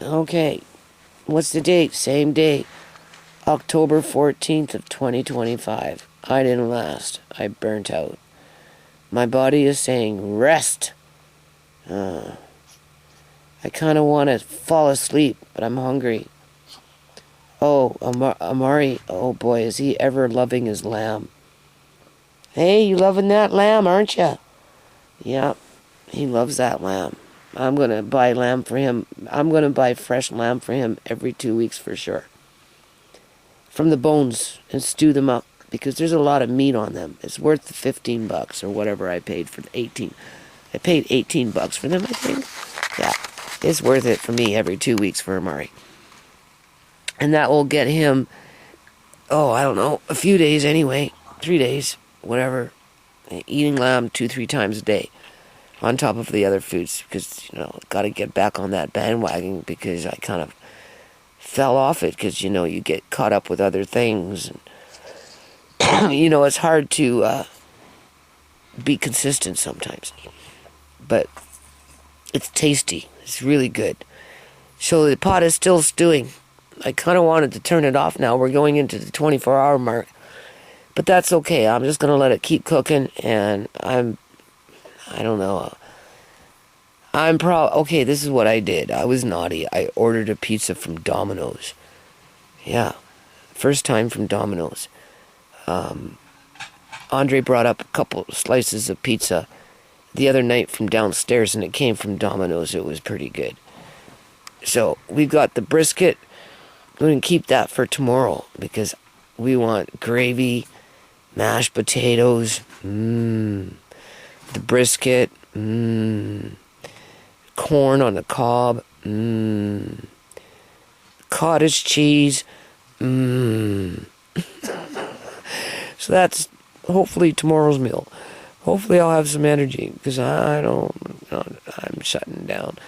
Okay. What's the date? Same day. October 14th of 2025. I didn't last. I burnt out. My body is saying rest. I kind of want to fall asleep, but I'm hungry. Oh, Amari. Oh boy, is he ever loving his lamb. Hey, you loving that lamb, aren't you? Yeah, he loves that lamb. I'm going to buy lamb for him. I'm going to buy fresh lamb for him every 2 weeks for sure. From the bones and stew them up because there's a lot of meat on them. It's worth the $15 or whatever I paid for the 18. I paid $18 for them, I think. Yeah, it's worth it for me every 2 weeks for Amari. And that will get him, I don't know, a few days anyway. 3 days, whatever. Eating lamb 2-3 times a day. On top of the other foods. Because, got to get back on that bandwagon because I kind of fell off it. Because, you get caught up with other things. And, it's hard to be consistent sometimes. But it's tasty. It's really good. So the pot is still stewing. I kind of wanted to turn it off now. We're going into the 24-hour mark. But that's okay. I'm just going to let it keep cooking. And I don't know. Okay, this is what I did. I was naughty. I ordered a pizza from Domino's. Yeah. First time from Domino's. Andre brought up a couple slices of pizza the other night from downstairs, and it came from Domino's. It was pretty good. So we've got the brisket. We're going to keep that for tomorrow because we want gravy, mashed potatoes, the brisket, corn on the cob, cottage cheese, So that's hopefully tomorrow's meal. Hopefully I'll have some energy because I'm shutting down.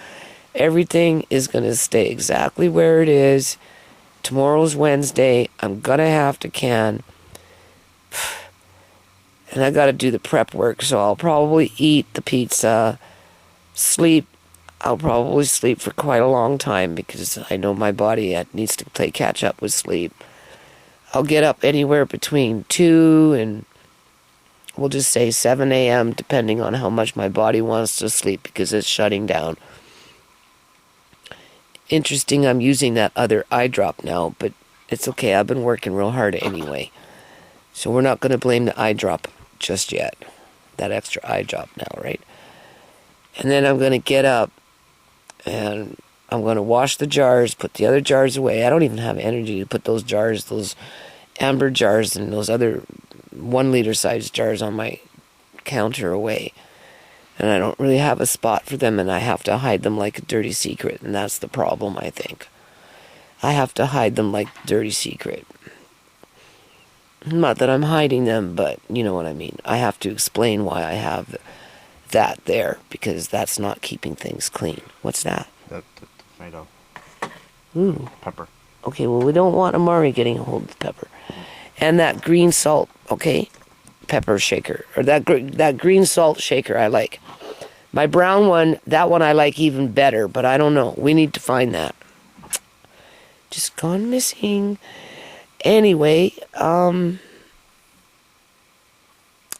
Everything is going to stay exactly where it is. Tomorrow's Wednesday. I'm going to have to can. And I got to do the prep work, so I'll probably eat the pizza, sleep. I'll probably sleep for quite a long time because I know my body needs to play catch up with sleep. I'll get up anywhere between 2 and we'll just say 7 a.m. depending on how much my body wants to sleep because it's shutting down. Interesting, I'm using that other eye drop now, but it's okay. I've been working real hard anyway. So we're not going to blame the eye drop just yet. That extra eye drop now, right? And then I'm going to get up and I'm going to wash the jars, put the other jars away. I don't even have energy to put those jars, those amber jars and those other 1 liter size jars on my counter away. And I don't really have a spot for them, and I have to hide them like a dirty secret, and that's the problem, I think. I have to hide them like a dirty secret. Not that I'm hiding them, but you know what I mean. I have to explain why I have that there, because that's not keeping things clean. What's that? That's tomato. Ooh. Pepper. Okay, well, we don't want Amari getting a hold of the pepper. And that green salt, okay? Pepper shaker. Or that green salt shaker I like. My brown one, that one I like even better, but I don't know. We need to find that. Just gone missing. Anyway, and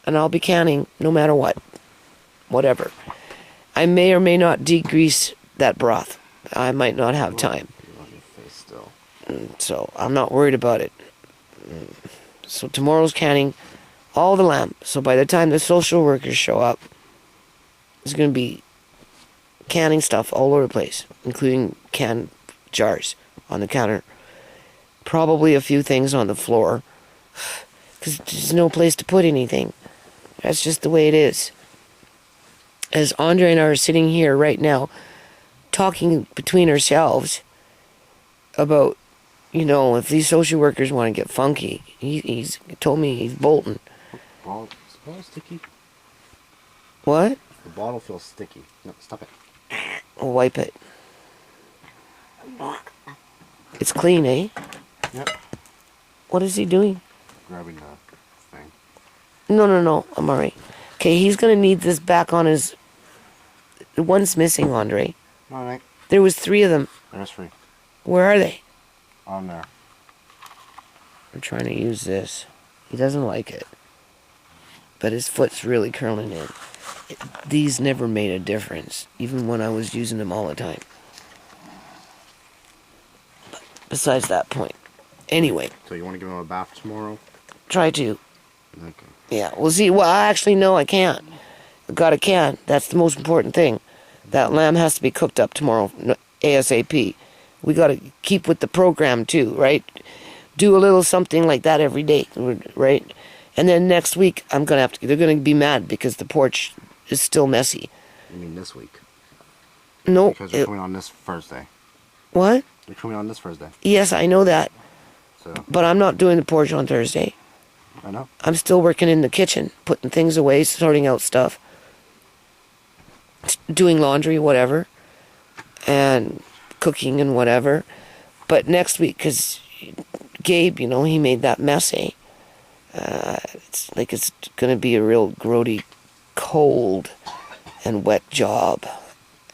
I'll be canning no matter what. Whatever. I may or may not degrease that broth. I might not have time. So I'm not worried about it. So tomorrow's canning all the lamb. So by the time the social workers show up, there's going to be canning stuff all over the place, including canned jars on the counter. Probably a few things on the floor, because there's no place to put anything. That's just the way it is. As Andre and I are sitting here right now, talking between ourselves about, if these social workers want to get funky, he's told me he's bolting. Is the bottle sticky? What? The bottle feels sticky. No, stop it. I'll wipe it. It's clean, eh? Yep. What is he doing? Grabbing the thing. No, I'm alright. Okay, he's gonna need this back on his... The one's missing, Andre. Alright. There was 3 of them. Innisfree. Where are they? On there. I'm trying to use this. He doesn't like it. But his foot's really curling in. These never made a difference, even when I was using them all the time. But besides that point. Anyway, So you want to give him a bath tomorrow? try to. Okay. Yeah, well, see, well, actually, no, I can't. I got a can. That's the most important thing. That lamb has to be cooked up tomorrow, ASAP. We got to keep with the program, too, right? Do a little something like that every day, right? And then next week, they're going to be mad because the porch is still messy. You mean this week? No. Because you're coming on this Thursday. What? You're coming on this Thursday. Yes, I know that. So. But I'm not doing the porch on Thursday. I know. I'm still working in the kitchen, putting things away, sorting out stuff, doing laundry, whatever, and cooking and whatever. But next week, because Gabe, he made that mess, eh? It's like it's going to be a real grody, cold, and wet job.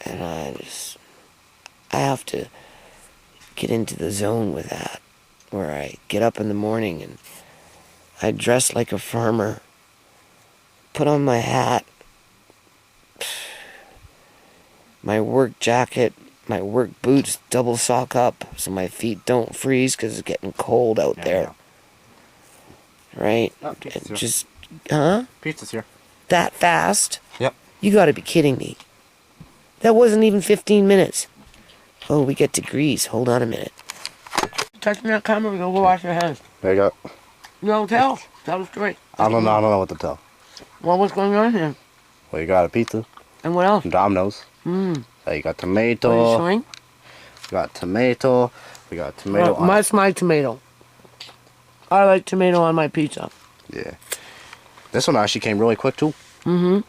And I have to get into the zone with that, where I get up in the morning and I dress like a farmer, put on my hat, my work jacket, my work boots, double sock up so my feet don't freeze because it's getting cold out there. Right? Oh, pizza's here. Just, huh? Pizza's here. That fast? Yep. You gotta be kidding me. That wasn't even 15 minutes. Oh, we get degrees. Hold on a minute. Touching that camera, go wash your hands. There you go. No, tell the story. I don't know what to tell. Well, what's going on here? Well, you got a pizza. And what else? Domino's. Mmm. You got What are tomato. you showing? We got tomato. We got tomato. on That's my tomato. I like tomato on my pizza. Yeah. This one actually came really quick too. Mm-hmm.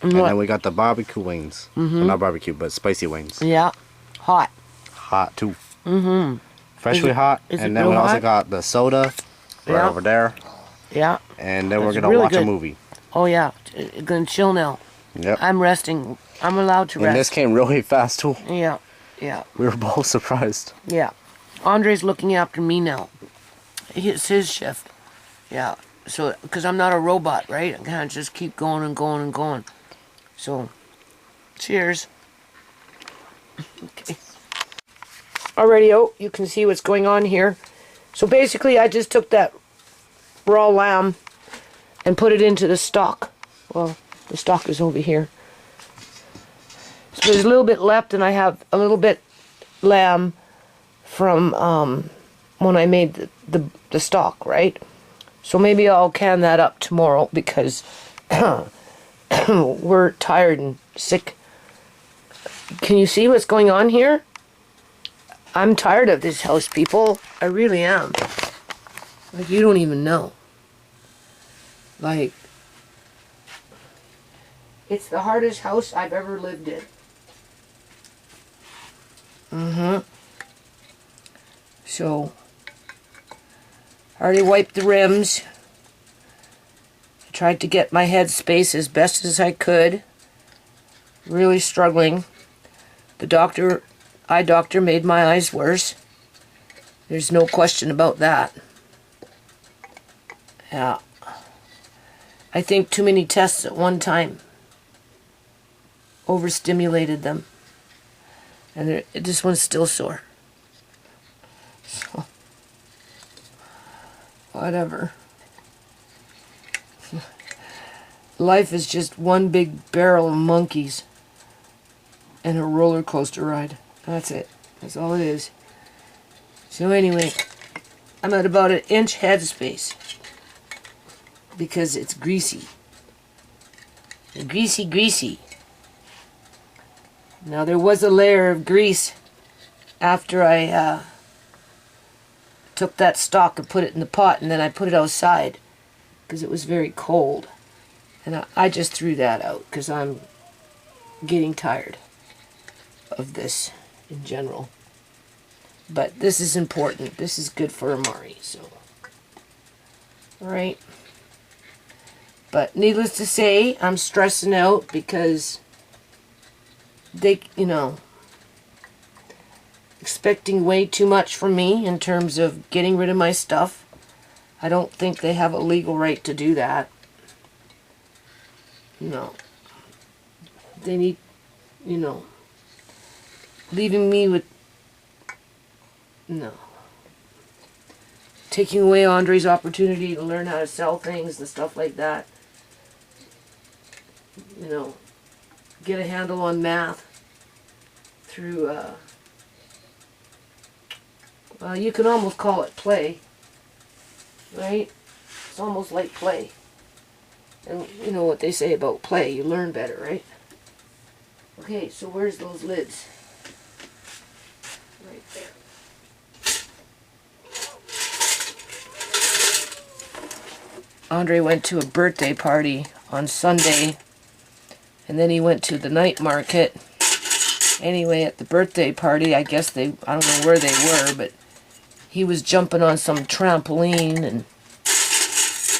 And then we got the barbecue wings. Mm-hmm. Well, not barbecue, but spicy wings. Yeah. Hot. Hot too. Mm-hmm. Freshly hot. is it And then real we also hot? got the soda right Yeah. over there. Yeah. And then we're That's gonna really watch good. a movie. Oh, yeah. Gonna chill now. Yep. I'm resting. I'm allowed to And rest. this came really fast too. Yeah. Yeah. We were both surprised. Yeah. Andre's looking after me now. It's his shift. Yeah. So, because I'm not a robot, right? I can't just keep going and going and going. So, cheers. Okay. Alrighty, you can see what's going on here. So basically, I just took that raw lamb and put it into the stock. Well, the stock is over here. So there's a little bit left, and I have a little bit lamb from when I made the stock, right? So maybe I'll can that up tomorrow because we're tired and sick. Can you see what's going on here? I'm tired of this house, people. I really am. Like, you don't even know. Like, it's the hardest house I've ever lived in. So, I already wiped the rims. I tried to get my head space as best as I could. Really struggling. The eye doctor made my eyes worse. There's no question about that. Yeah. I think too many tests at one time overstimulated them. And this one's still sore. So, whatever. Life is just one big barrel of monkeys and a roller coaster ride. That's it. That's all it is. So anyway, I'm at about an inch headspace because it's greasy. Greasy, greasy. Now there was a layer of grease after I took that stock and put it in the pot, and then I put it outside because it was very cold. And I just threw that out because I'm getting tired of this in general. But this is important. This is good for Amari, so. Alright. But needless to say, I'm stressing out because they, expecting way too much from me in terms of getting rid of my stuff. I don't think they have a legal right to do that. No. They need, you know, leaving me with, no. Taking away Andre's opportunity to learn how to sell things and stuff like that. You know, get a handle on math through, well, you can almost call it play, right? It's almost like play. And you know what they say about play, you learn better, right? Okay, so where's those lids? Right there. Andre went to a birthday party on Sunday, and then he went to the night market. Anyway, at the birthday party, I guess I don't know where they were, but he was jumping on some trampoline and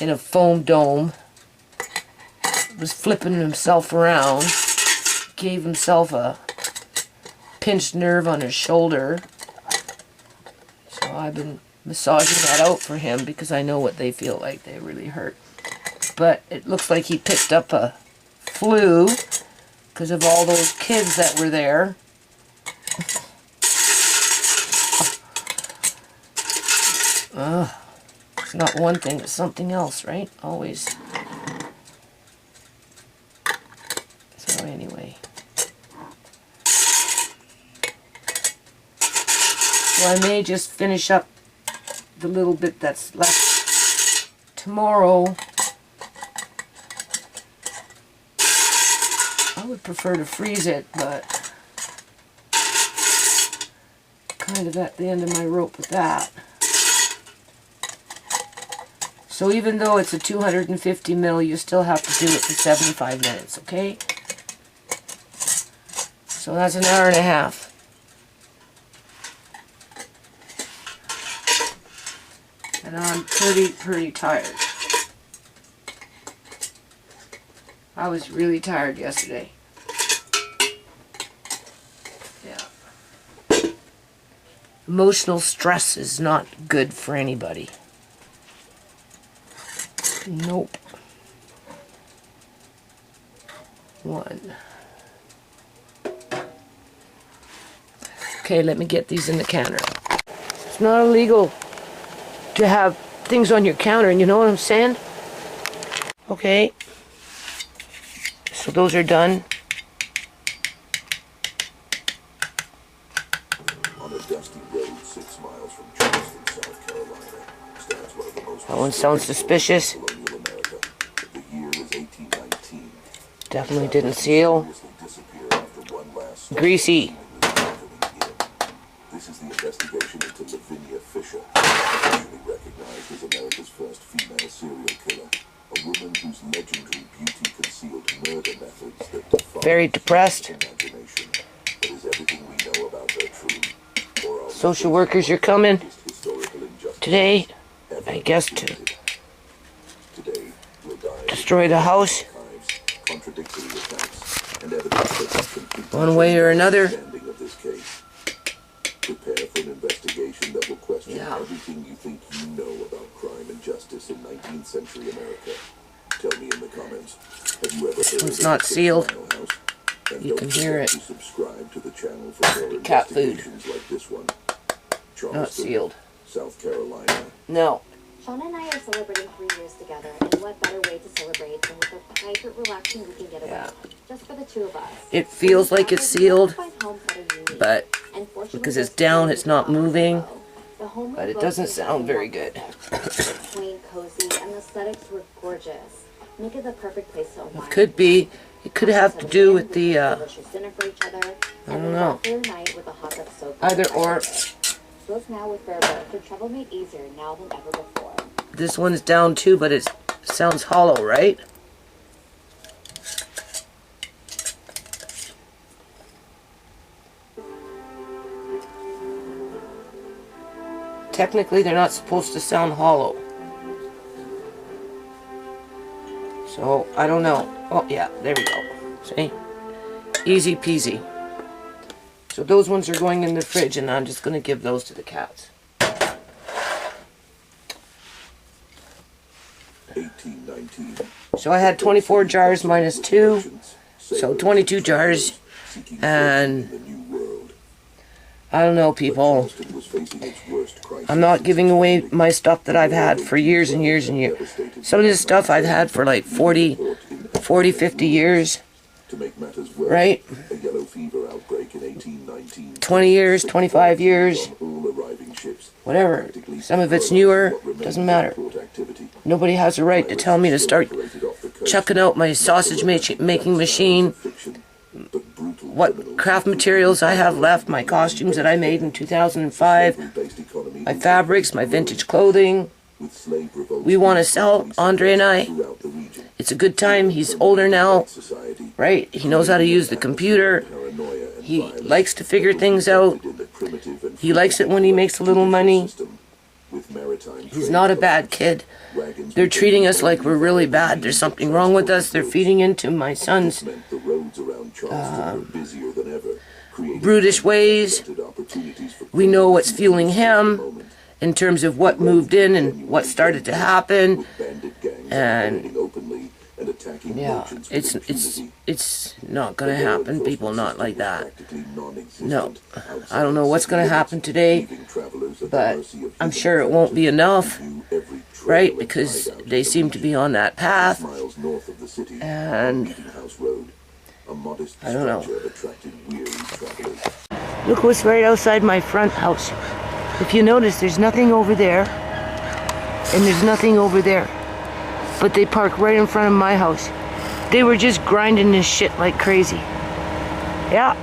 in a foam dome, was flipping himself around, gave himself a pinched nerve on his shoulder. So I've been massaging that out for him because I know what they feel like. They really hurt. But it looks like he picked up a flu because of all those kids that were there. It's not one thing, it's something else, right? Always. So anyway. So I may just finish up the little bit that's left tomorrow. I would prefer to freeze it, but kind of at the end of my rope with that. So even though it's a 250 mil, you still have to do it for 75 minutes, okay? So that's an hour and a half. And I'm pretty tired. I was really tired yesterday. Yeah. Emotional stress is not good for anybody. Nope. One. Okay, let me get these in the counter. It's not illegal to have things on your counter, you know what I'm saying? Okay. So those are done. On a dusty road 6 miles from Charleston, South Carolina, stands one of the most That one sounds suspicious. colonial America. The year was 1819. Definitely didn't seal. Disappeared after one last Greasy. This is the investigation into Lavinia Fisher, officially recognized as America's first female serial killer, a woman whose legendary beauty concealed murder methods that defy Very depressed. imagination. But is everything we know about her true? Or are Social workers, you're coming historical injustice today, ever I guess, to repeated? Today, we'll dive destroy the house archives, contradictory accounts, and evidence that has completely one way or another. understanding of this case. Prepare for an investigation that will question Yeah. everything you think you know about crime and justice in 19th century America. Tell me in the comments, have you ever heard It's of not the Six sealed. Mile House? And You don't can hear forget it. to subscribe to the channel for more Cat food. investigations like this one. Not Charleston, sealed. South Carolina. No. Sean and I are celebrating 3 years together, and what better way to celebrate than with a private, relaxing weekend getaway, Yeah. just for the two of us. It feels like it's sealed, but Unfortunately, because it's there's down, no it's not need to moving. follow. The home But we it both doesn't live sound in very was good. Clean, cozy, and the aesthetics were gorgeous. Make it the perfect place to unwind. Could be. It could have to do with the, delicious dinner for each other. I don't know. And then night with a hot tub soak. Either or. Both now with Fairboat, your travel made easier now than ever before. This one's down too, but it sounds hollow, right? Technically, they're not supposed to sound hollow. So, I don't know. Oh, yeah, there we go. See? Easy peasy. So those ones are going in the fridge, and I'm just going to give those to the cats. 1819. So I had 24 jars minus 2, so 22 jars, and I don't know, people. I'm not giving away my stuff that I've had for years and years and years. Some of this stuff I've had for like 40, 50 years. Right? 20 years, 25 years, whatever. Some of it's newer, doesn't matter. Nobody has a right to tell me to start chucking out my sausage making machine, what craft materials I have left, my costumes that I made in 2005, my fabrics, my vintage clothing. We want to sell, Andre and I. It's a good time. He's older now, right? He knows how to use the computer. He likes to figure things out. He likes it when he makes a little money. He's not a bad kid. They're treating us like we're really bad. There's something wrong with us. They're feeding into my son's brutish ways. We know what's fueling him in terms of what moved in and what started to happen. And yeah, it's not gonna happen, people, not like that. No, I don't know what's gonna happen today, but I'm sure it won't be enough, right? Because they seem to be on that path, and I don't know. Look what's right outside my front house. If you notice, there's nothing over there, and there's nothing over there. But they park right in front of my house. They were just grinding this shit like crazy. Yeah.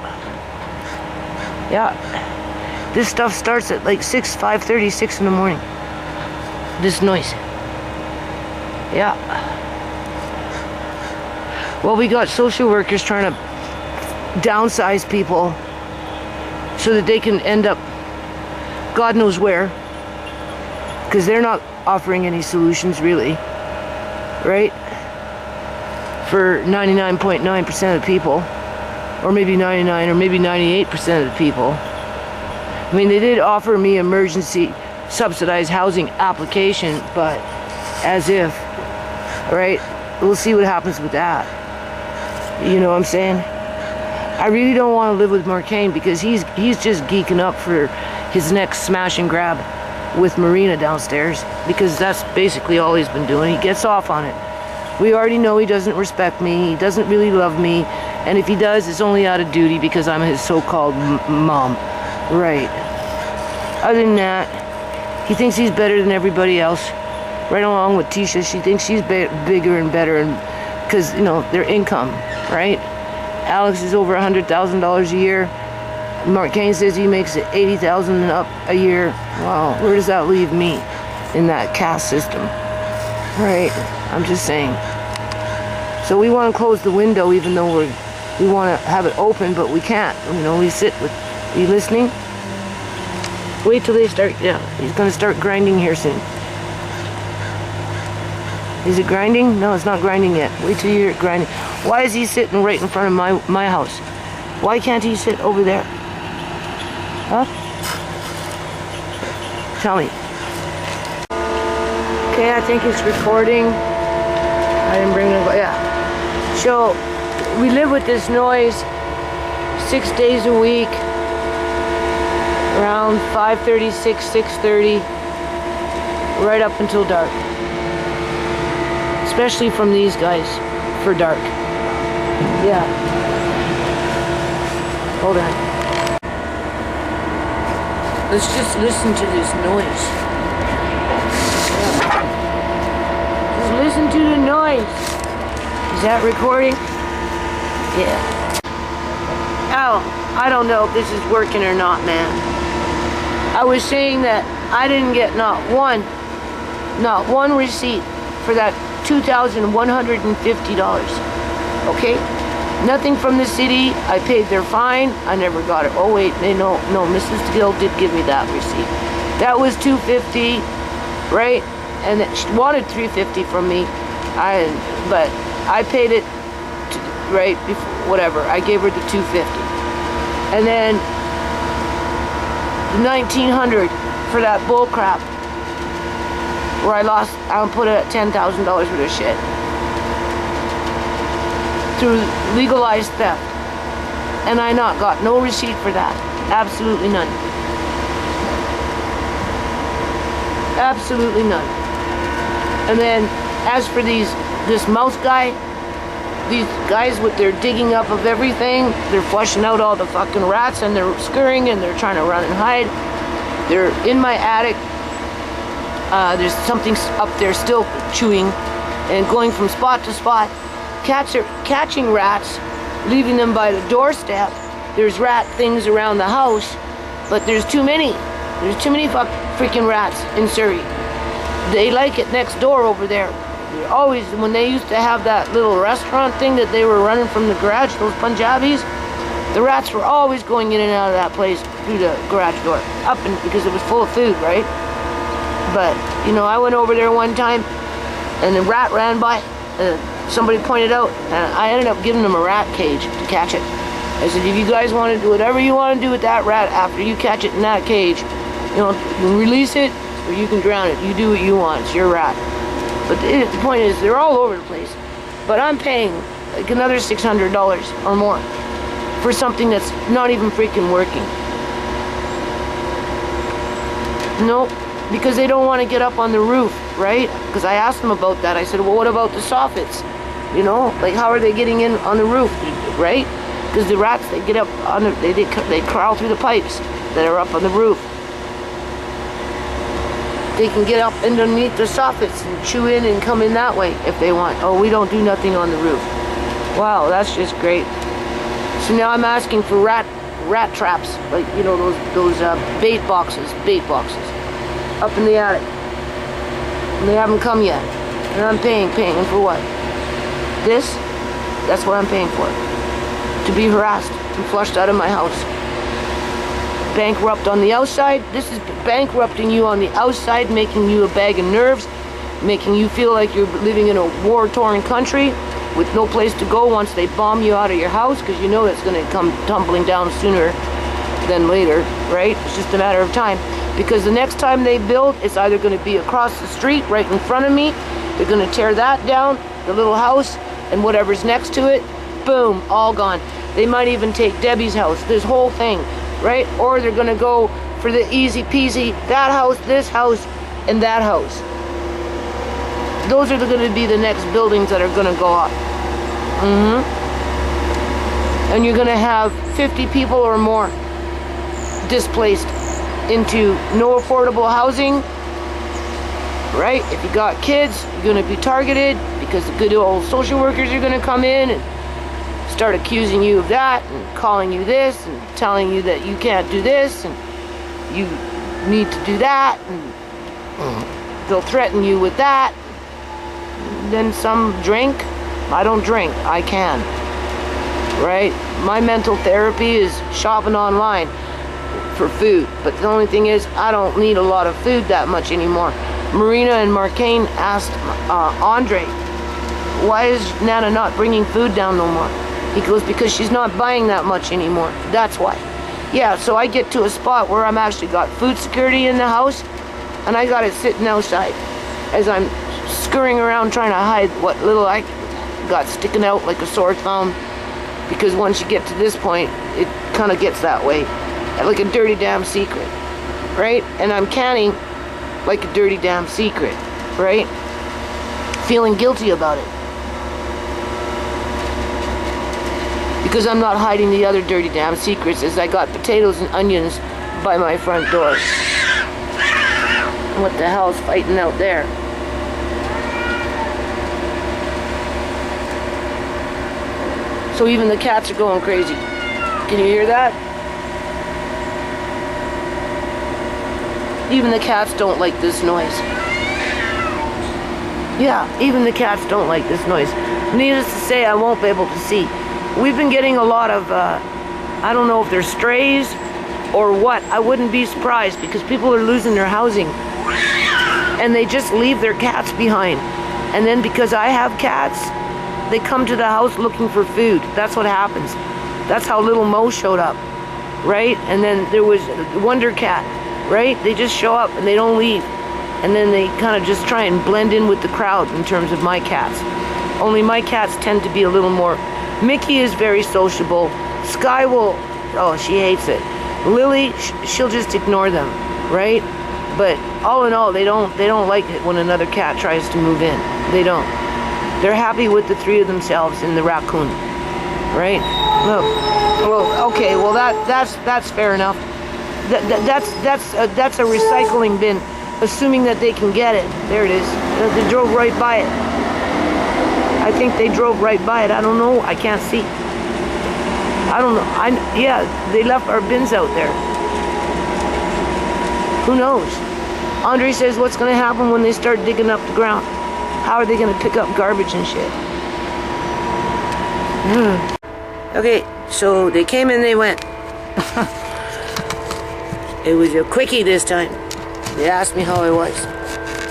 Yeah. This stuff starts at like 5:30, 6 in the morning. This noise. Yeah. Well, we got social workers trying to downsize people so that they can end up God knows where. Because they're not offering any solutions, really. Right? For 99.9% of the people, or maybe 99, or maybe 98% of the people. I mean, they did offer me emergency subsidized housing application, but as if, right? We'll see what happens with that. You know what I'm saying? I really don't want to live with Marcane because he's just geeking up for his next smash and grab with Marina downstairs, because that's basically all he's been doing. He gets off on it. We already know he doesn't respect me, he doesn't really love me, and if he does, it's only out of duty because I'm his so-called mom. Right. Other than that, he thinks he's better than everybody else. Right along with Tisha, she thinks she's bigger and better, and because, you know, their income, right? Alex is over $100,000 a year. Marcane says he makes $80,000 and up a year. Wow, where does that leave me in that caste system? Right, I'm just saying. So we want to close the window even though we want to have it open, but we can't. You know, we sit with, are you listening? Wait till they start, yeah, he's going to start grinding here soon. Is it grinding? No, it's not grinding yet. Wait till you hear it grinding. Why is he sitting right in front of my house? Why can't he sit over there? Huh? Tell me. Okay, I think it's recording. I didn't bring it, yeah. So, we live with this noise 6 days a week, around 5:30, 6:30, right up until dark. Especially from these guys, for dark. Yeah. Hold on. Let's just listen to this noise. Yeah. Just listen to the noise. Is that recording? Yeah. Oh, I don't know if this is working or not, man. I was saying that I didn't get not one receipt for that $2,150. Okay? Nothing from the city. I paid their fine. I never got it. Oh wait, no, Mrs. Gill did give me that receipt. That was $250, right? And she wanted $350 from me. But I paid it right before, whatever. I gave her the $250. And then the 1900 for that bull crap. Where I put it at $10,000 worth of shit. Through legalized theft. And I not got no receipt for that. Absolutely none. Absolutely none. And then, as for this mouse guy, these guys with their digging up of everything, they're flushing out all the fucking rats and they're scurrying and they're trying to run and hide. They're in my attic. There's something up there still chewing and going from spot to spot. Cats are catching rats, leaving them by the doorstep. There's rat things around the house, but there's too many. There's too many freaking rats in Surrey. They like it next door over there. They're always, when they used to have that little restaurant thing that they were running from the garage, those Punjabis, the rats were always going in and out of that place through the garage door, up and because it was full of food, right? But, you know, I went over there one time and a rat ran by. Somebody pointed out, and I ended up giving them a rat cage to catch it. I said, if you guys want to do whatever you want to do with that rat after you catch it in that cage, you know, you can release it or you can drown it. You do what you want. It's your rat. But the point is, they're all over the place. But I'm paying like another $600 or more for something that's not even freaking working. Nope. Because they don't want to get up on the roof, right? Because I asked them about that. I said, well, what about the soffits? You know, like how are they getting in on the roof, right? Because the rats, they get up on the, they crawl through the pipes that are up on the roof. They can get up underneath the soffits and chew in and come in that way if they want. Oh, we don't do nothing on the roof. Wow, that's just great. So now I'm asking for rat traps, like, you know, those bait boxes up in the attic. And they haven't come yet. And I'm paying for what? This? That's what I'm paying for. To be harassed and flushed out of my house. Bankrupt on the outside. This is bankrupting you on the outside, making you a bag of nerves, making you feel like you're living in a war-torn country with no place to go once they bomb you out of your house, because you know it's going to come tumbling down sooner than later, right? It's just a matter of time. Because the next time they build, it's either going to be across the street, right in front of me. They're going to tear that down, the little house, and whatever's next to it. Boom, all gone. They might even take Debbie's house, this whole thing, right? Or they're going to go for the easy peasy, that house, this house, and that house. Those are going to be the next buildings that are going to go up. And you're going to have 50 people or more displaced into no affordable housing, right? If you got kids, you're going to be targeted because the good old social workers are going to come in and start accusing you of that and calling you this and telling you that you can't do this and you need to do that, and they'll threaten you with that. Then some drink. I don't drink. I can. Right? My mental therapy is shopping online for food, but the only thing is I don't need a lot of food that much anymore. Marina and Marcane asked Andre, why is Nana not bringing food down no more? He goes, because she's not buying that much anymore. That's why. Yeah, so I get to a spot where I'm actually got food security in the house, and I got it sitting outside as I'm scurrying around trying to hide what little I got sticking out like a sore thumb, because once you get to this point, it kind of gets that way. Like a dirty damn secret, right? And I'm canning like a dirty damn secret, right? Feeling guilty about it. Because I'm not hiding the other dirty damn secrets, as I got potatoes and onions by my front door. What the hell's fighting out there? So even the cats are going crazy. Can you hear that? Even the cats don't like this noise. Yeah, even the cats don't like this noise. Needless to say, I won't be able to see. We've been getting a lot of, I don't know if they're strays or what. I wouldn't be surprised, because people are losing their housing. And they just leave their cats behind. And then because I have cats, they come to the house looking for food. That's what happens. That's how little Mo showed up. right? And then there was Wonder Cat, right? They just show up and they don't leave. And then they kind of just try and blend in with the crowd in terms of my cats. Only my cats tend to be a little more... Mickey is very sociable. Sky will... Oh, she hates it. Lily, she'll just ignore them, right? But all in all, they don't like it when another cat tries to move in. They don't. They're happy with the three of themselves and the raccoon, right? Look, well, okay, well that's fair enough. That's a recycling bin, assuming that they can get it. There it is. They drove right by it. I think they drove right by it. I don't know. I can't see. I don't know. Yeah, they left our bins out there. Who knows? Andre says, what's going to happen when they start digging up the ground? How are they going to pick up garbage and shit? Okay, so they came and they went. It was a quickie this time. They asked me how I was.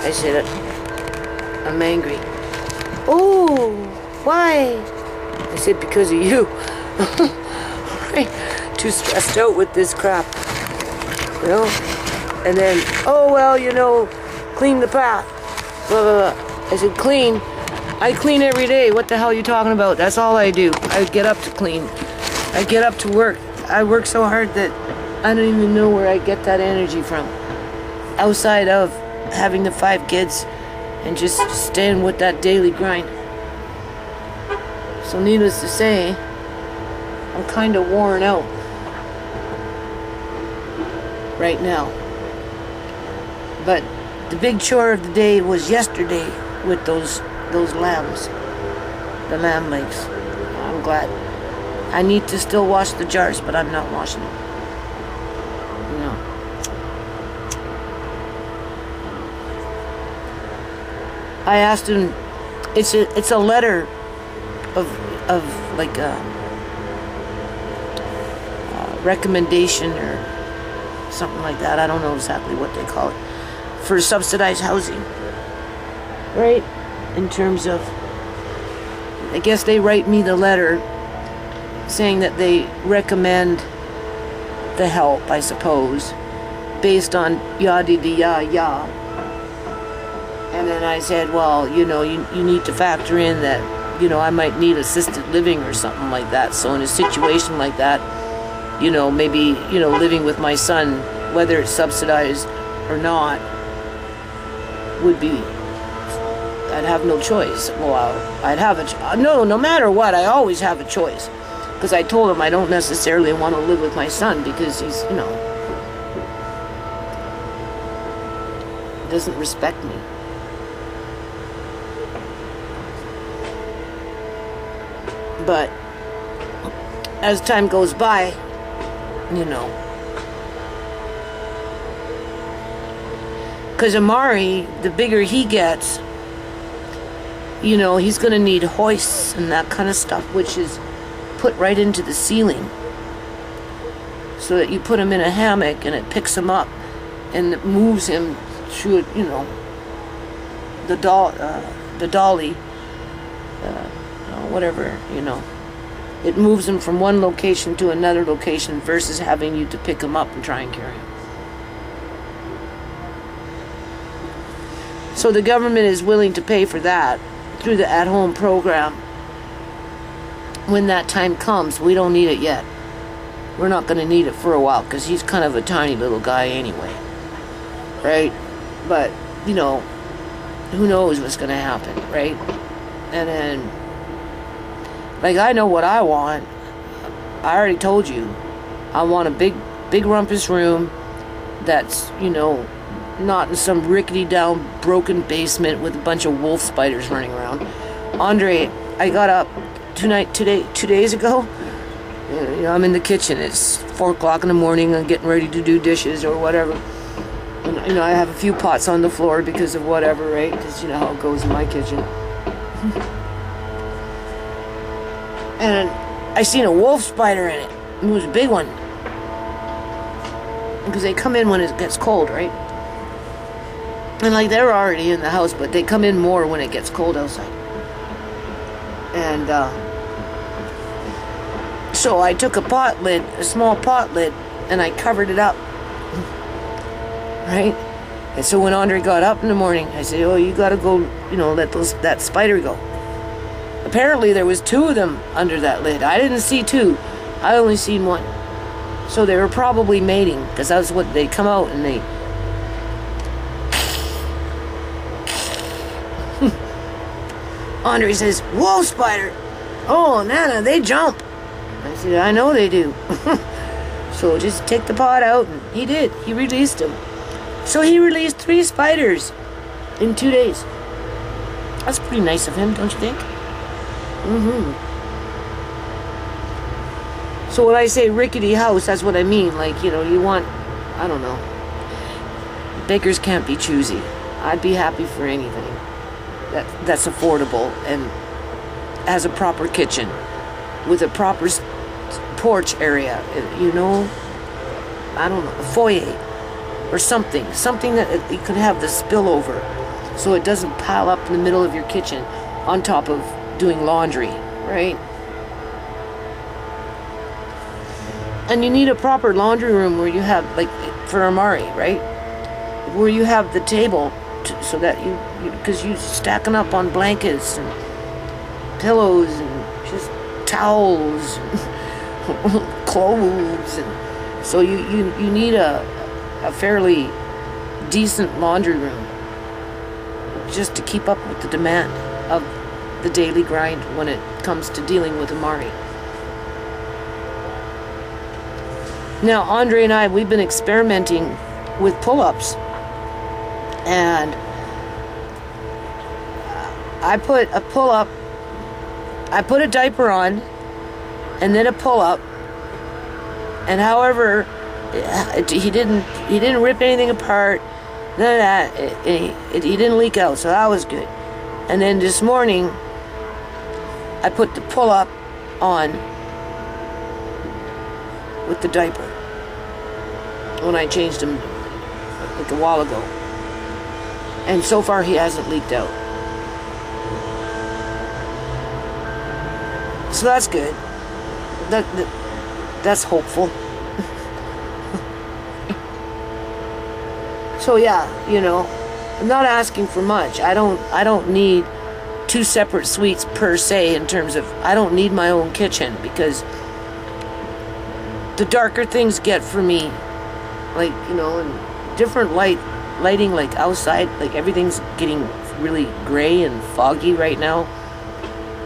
I said, I'm angry. Oh, why? I said, because of you. Too stressed out with this crap. You know? And then, oh, well, you know, clean the path. Blah, blah, blah. I said, clean. I clean every day. What the hell are you talking about? That's all I do. I get up to clean. I get up to work. I work so hard that I don't even know where I get that energy from. Outside of having the 5 kids and just staying with that daily grind. So needless to say, I'm kind of worn out right now. But the big chore of the day was yesterday with those lambs. The lamb legs. I'm glad. I need to still wash the jars, but I'm not washing them. No. I asked him, it's a letter of like a recommendation or something like that. I don't know exactly what they call it. For subsidized housing, right? In terms of, I guess they write me the letter saying that they recommend the help, I suppose, based on yada-yada-yada. And then I said, well, you know, you need to factor in that, you know, I might need assisted living or something like that. So in a situation like that, you know, maybe, you know, living with my son, whether it's subsidized or not, would be, I'd have no choice. Well, I'd have no matter what, I always have a choice. Because I told him I don't necessarily want to live with my son because he's, you know, doesn't respect me. But as time goes by, you know, because Amari, the bigger he gets, you know, he's going to need hoists and that kind of stuff, which is put right into the ceiling. So that you put him in a hammock and it picks him up and it moves him through, you know, the dolly, whatever, you know. It moves him from one location to another location versus having you to pick him up and try and carry him. So the government is willing to pay for that through the at-home program. When that time comes, we don't need it yet. We're not going to need it for a while because he's kind of a tiny little guy anyway. Right? But, you know, who knows what's going to happen, right? And then, like, I know what I want. I already told you. I want a big rumpus room that's, you know, not in some rickety down broken basement with a bunch of wolf spiders running around. Andre, I got up 2 days ago. You know, I'm in the kitchen. It's 4 o'clock in the morning. I'm getting ready to do dishes or whatever. And, you know, I have a few pots on the floor because of whatever, right? Because you know how it goes in my kitchen. And I seen a wolf spider in it. It was a big one. Because they come in when it gets cold, right? And like they're already in the house, but they come in more when it gets cold outside. And So I took a pot lid, a small pot lid, and I covered it up. Right? And so when Andre got up in the morning, I said, oh, you gotta go, let that spider go. Apparently there was 2 of them under that lid. I didn't see 2. I only seen 1. So they were probably mating, because that's what they come out and they... Andre says, whoa, spider. Oh, Nana, they jump. I said, I know they do. So just take the pot out, and he did. He released them. So he released 3 spiders in 2 days. That's pretty nice of him, don't you think? So when I say rickety house, that's what I mean. Like, you want, I don't know. Beggars can't be choosy. I'd be happy for anything that's affordable and has a proper kitchen with a proper porch area, I don't know, a foyer or something that you could have the spillover so it doesn't pile up in the middle of your kitchen on top of doing laundry, right? And you need a proper laundry room where you have, like, for Amari, right? Where you have the table so that because you're stacking up on blankets and pillows and just towels and clothes, and so you need a fairly decent laundry room just to keep up with the demand of the daily grind when it comes to dealing with Amari. Now, Andre and I, we've been experimenting with pull-ups, and I put a pull-up, I put a diaper on, and then a pull-up, and however, he didn't rip anything apart, none of that, he didn't leak out, so that was good. And then this morning, I put the pull-up on with the diaper when I changed him like a while ago, and so far he hasn't leaked out, so that's good. That's hopeful. So yeah, I'm not asking for much. I don't need 2 separate suites per se, in terms of, I don't need my own kitchen, because the darker things get for me, like, and different lighting, like outside, like everything's getting really gray and foggy right now,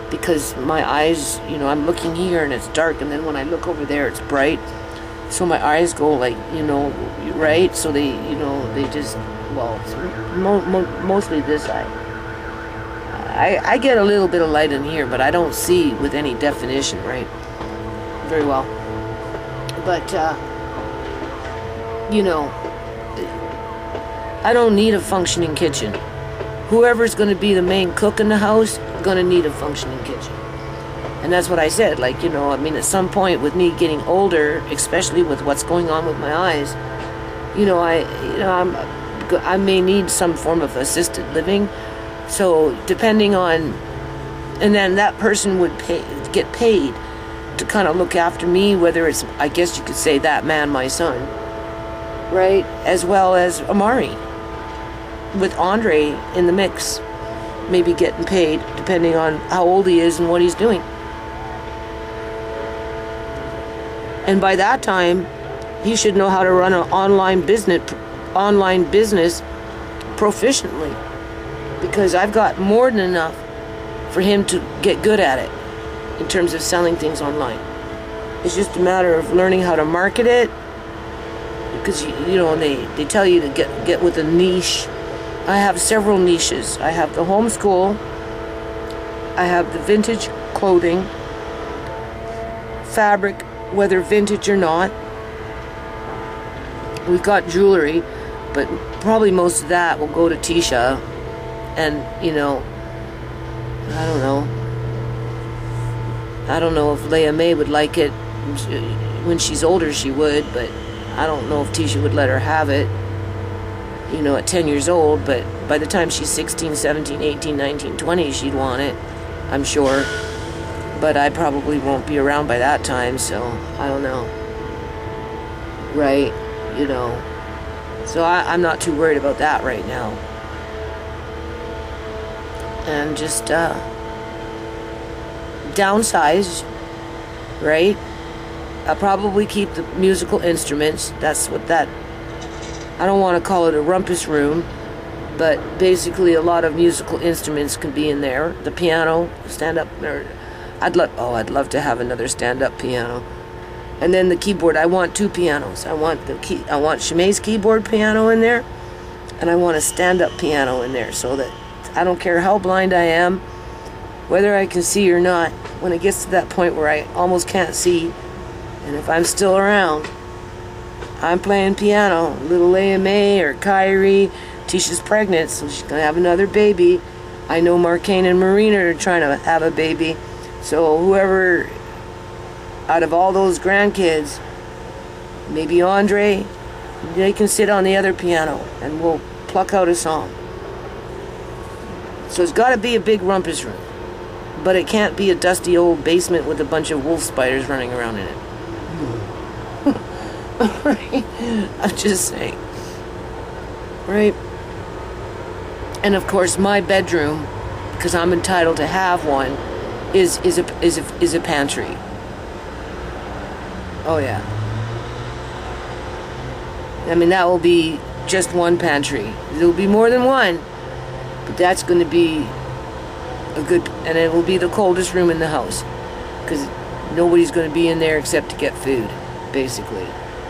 because my eyes, I'm looking here and it's dark, and then when I look over there it's bright, so my eyes go like, right, so they, they just, well, mostly this eye. I get a little bit of light in here, but I don't see with any definition, right, very well. But, I don't need a functioning kitchen. Whoever's going to be the main cook in the house, going to need a functioning kitchen. And that's what I said, like, at some point with me getting older, especially with what's going on with my eyes, I may need some form of assisted living. So depending on, and then that person would get paid to kind of look after me, whether it's, I guess you could say, that man, my son, right, as well as Amari, with Andre in the mix, maybe getting paid depending on how old he is and what he's doing. And by that time, he should know how to run an online business proficiently, because I've got more than enough for him to get good at it in terms of selling things online. It's just a matter of learning how to market it, because they tell you to get with a niche. I have several niches. I have the homeschool, I have the vintage clothing, fabric, whether vintage or not. We've got jewelry, but probably most of that will go to Tisha. And, I don't know if Leia May would like it. When she's older, she would, but I don't know if Tisha would let her have it, at 10 years old. But by the time she's 16, 17, 18, 19, 20, she'd want it, I'm sure. But I probably won't be around by that time, so I don't know. Right? You know. So I'm not too worried about that right now. And just downsize, right? I'll probably keep the musical instruments. That's what that... I don't want to call it a rumpus room, but basically a lot of musical instruments can be in there. The piano, stand-up... I'd love to have another stand-up piano. And then the keyboard. I want 2 pianos. I want Shimei's keyboard piano in there, and I want a stand-up piano in there, so that I don't care how blind I am, whether I can see or not. When it gets to that point where I almost can't see, and if I'm still around, I'm playing piano. Little Leia May or Kyrie. Tisha's pregnant, so she's gonna have another baby. I know Marcane and Marina are trying to have a baby. So whoever, out of all those grandkids, maybe Andre, they can sit on the other piano and we'll pluck out a song. So it's got to be a big rumpus room. But it can't be a dusty old basement with a bunch of wolf spiders running around in it. Right? I'm just saying. Right? And of course my bedroom, because I'm entitled to have one, is a pantry. Oh yeah. I mean, that will be just one pantry. There'll be more than one, but that's going to be a good, and it will be the coldest room in the house, because nobody's going to be in there except to get food, basically.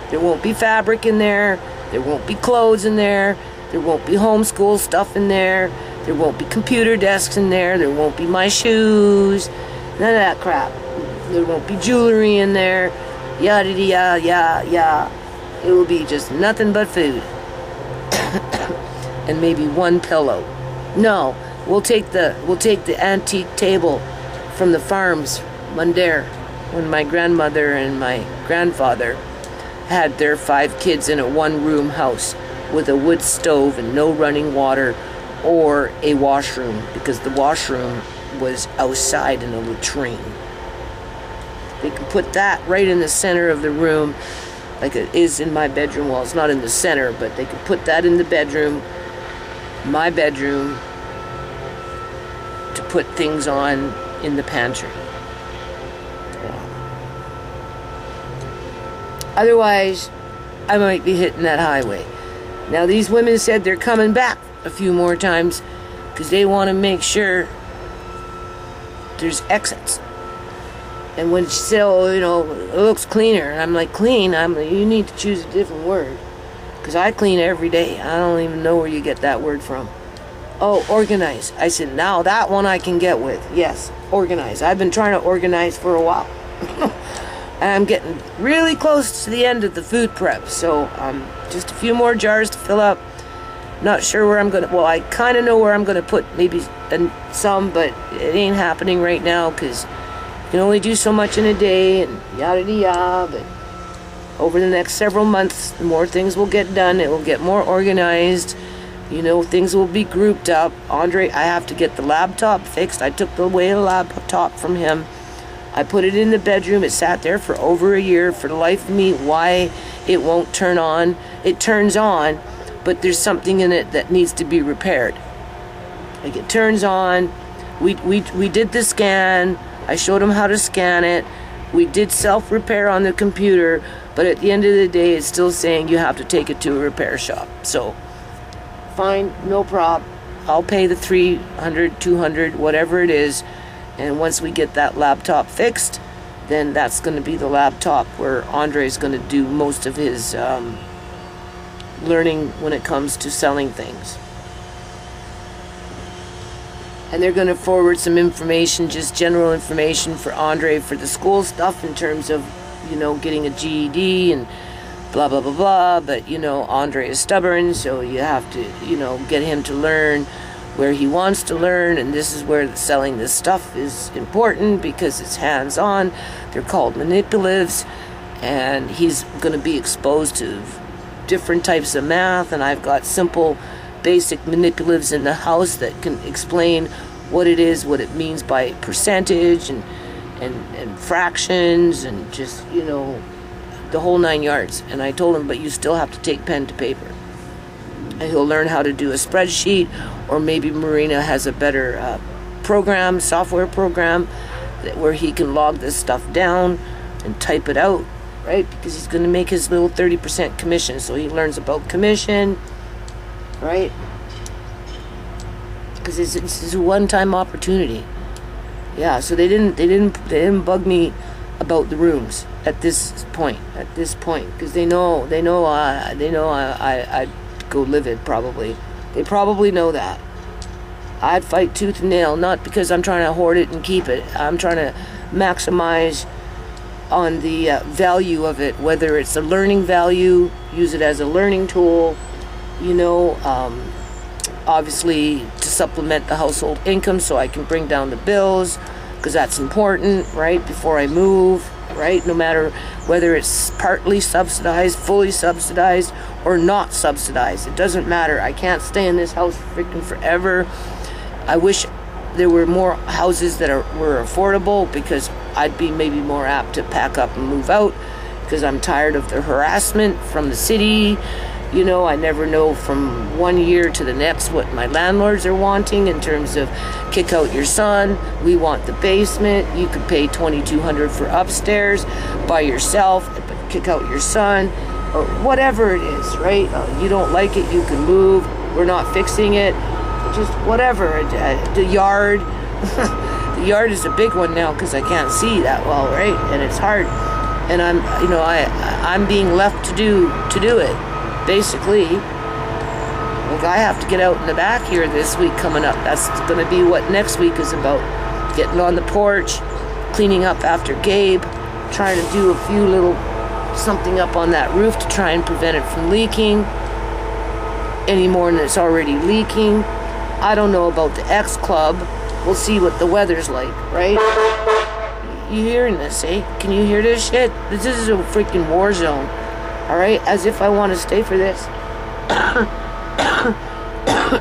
There won't be fabric in there. There won't be clothes in there. There won't be homeschool stuff in there. There won't be computer desks in there. There won't be my shoes. None of that crap. There won't be jewelry in there. Yada yada yada yada. It will be just nothing but food. And maybe one pillow. No, we'll take the antique table from the farms, Mundare, when my grandmother and my grandfather had their 5 kids in a 1-room house with a wood stove and no running water or a washroom, because the washroom was outside in a latrine. They can put that right in the center of the room, like it is in my bedroom. Well, it's not in the center, but they could put that in the bedroom, my bedroom, to put things on in the pantry. Otherwise, I might be hitting that highway. Now, these women said they're coming back a few more times because they want to make sure there's exits. And when she said, oh, you know, it looks cleaner, and I'm like, clean? You need to choose a different word, because I clean every day. I don't even know where you get that word from. Oh, organize. I said, now that one I can get with. Yes, organize. I've been trying to organize for a while. And I'm getting really close to the end of the food prep, so just a few more jars to fill up. Not sure where I'm going to... Well, I kind of know where I'm going to put maybe some, but it ain't happening right now, because you can only do so much in a day, and yada-yada. But over the next several months, the more things will get done. It will get more organized. You know, things will be grouped up. Andre, I have to get the laptop fixed. I took away the laptop from him. I put it in the bedroom. It sat there for over a year. For the life of me, why it won't turn on. It turns on, but there's something in it that needs to be repaired. Like, it turns on. We did the scan. I showed him how to scan it. We did self-repair on the computer, but at the end of the day, it's still saying you have to take it to a repair shop. So, fine, no prob. I'll pay the $300, $200, whatever it is. And once we get that laptop fixed, then that's going to be the laptop where Andre's going to do most of his learning when it comes to selling things. And they're going to forward some information, just general information for Andre for the school stuff in terms of, you know, getting a GED and blah, blah, blah, blah. But, you know, Andre is stubborn, so you have to, you know, get him to learn where he wants to learn, and this is where selling this stuff is important, because it's hands-on. They're called manipulatives, and he's going to be exposed to different types of math, and I've got simple, basic manipulatives in the house that can explain what it is, what it means by percentage, and fractions and just, the whole 9 yards. And I told him, but you still have to take pen to paper. And he'll learn how to do a spreadsheet, or maybe Marina has a better software program, where he can log this stuff down and type it out, right? Because he's going to make his little 30% commission. So he learns about commission, right? Because it's a one-time opportunity. Yeah, so they didn't bug me about the rooms at this point, because they know I'd go livid probably. They probably know that. I'd fight tooth and nail, not because I'm trying to hoard it and keep it. I'm trying to maximize on the value of it, whether it's a learning value, use it as a learning tool, obviously to supplement the household income so I can bring down the bills, because that's important, right, before I move, right, no matter whether it's partly subsidized, fully subsidized, or not subsidized. It doesn't matter. I can't stay in this house freaking forever. I wish there were more houses that were affordable, because I'd be maybe more apt to pack up and move out, because I'm tired of the harassment from the city. I never know from one year to the next what my landlords are wanting in terms of kick out your son. We want the basement. You could pay $2,200 for upstairs by yourself, but kick out your son, or whatever it is, right? You don't like it, you can move. We're not fixing it. Just whatever. The yard. The yard is a big one now because I can't see that well, right? And it's hard. And I'm being left to do it. Basically, like, I have to get out in the back here this week coming up. That's going to be what next week is about. Getting on the porch, cleaning up after Gabe, trying to do a few little something up on that roof to try and prevent it from leaking any more than it's already leaking. I don't know about the X Club. We'll see what the weather's like, right? You hearing this, eh? Can you hear this shit? This is a freaking war zone. Alright, as if I want to stay for this.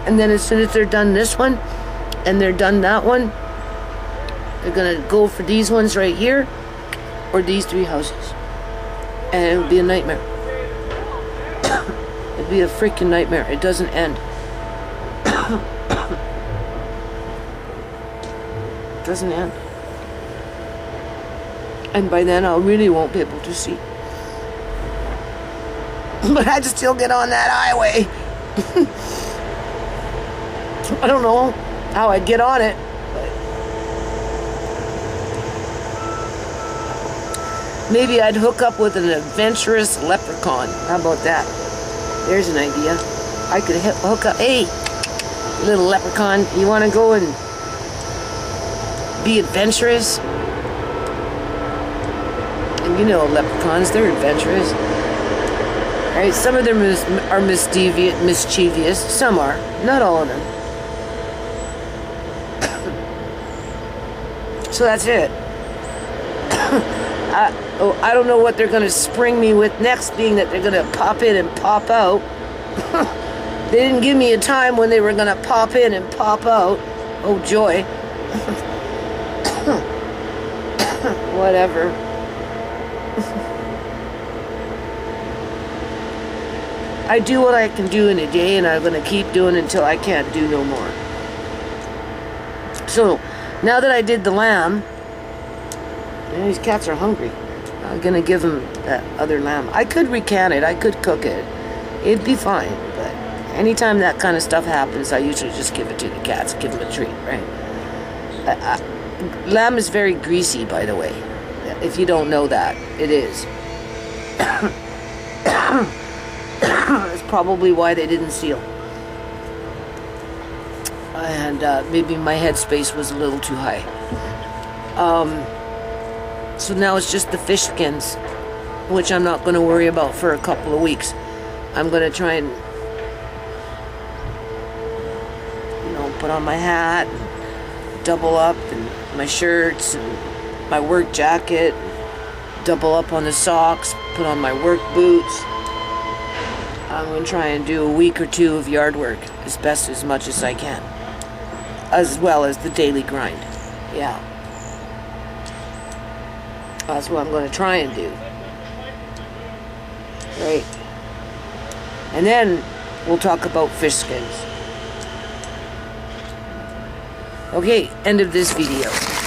And then as soon as they're done this one, and they're done that one, they're gonna go for these ones right here, or these 3 houses. And it would be a nightmare. It'd be a freaking nightmare. It doesn't end. It doesn't end. And by then I really won't be able to see. But I'd still get on that highway. I don't know how I'd get on it. But maybe I'd hook up with an adventurous leprechaun. How about that? There's an idea. I could hook up. Hey, little leprechaun, you want to go and be adventurous? And leprechauns, they're adventurous. Right, some of them are mischievous. Some are. Not all of them. So that's it. I don't know what they're going to spring me with next, being that they're going to pop in and pop out. They didn't give me a time when they were going to pop in and pop out. Oh, joy. Whatever. I do what I can do in a day, and I'm going to keep doing until I can't do no more. So, now that I did the lamb, these cats are hungry. I'm going to give them that other lamb. I could recant it. I could cook it. It'd be fine. But anytime that kind of stuff happens, I usually just give it to the cats. Give them a treat, right? Lamb is very greasy, by the way. If you don't know that, it is. That's probably why they didn't seal. And maybe my headspace was a little too high. So now it's just the fish skins, which I'm not going to worry about for a couple of weeks. I'm going to try and, put on my hat, and double up, and my shirts, and my work jacket, double up on the socks, put on my work boots. I'm going to try and do a week or 2 of yard work as much as I can, as well as the daily grind. Yeah. That's what I'm going to try and do. Right. And then we'll talk about fish skins. Okay, end of this video.